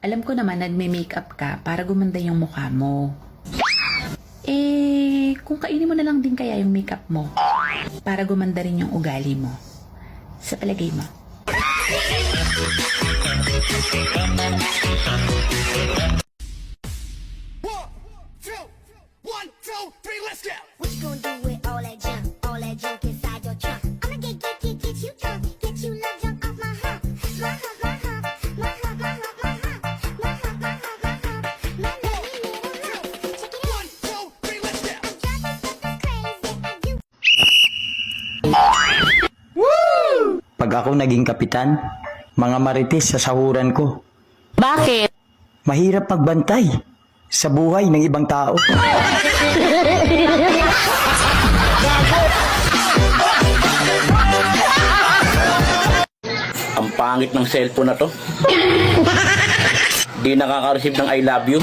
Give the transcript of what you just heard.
Alam ko naman nagme-makeup ka para gumanda yung mukha mo. Kung kainin mo na lang din kaya yung makeup mo para gumanda rin yung ugali mo. Sa palagay mo. One, two, three, let's go! What you gonna do with all that junk inside your trunk? I'ma get you drunk, get you love drunk off my hump, my hump, my hump, my hump, my hump, my hump, my hump, my hump, my hump, my hump. Check it out. 1, 2, 3, let's go! I'm driving crazy, Pag ako naging kapitan, mga marites sa sahuran ko. Bakit? Mahirap magbantay sa buhay ng ibang tao. Ang pangit ng cellphone na to. Di nakaka-receive ng I love you.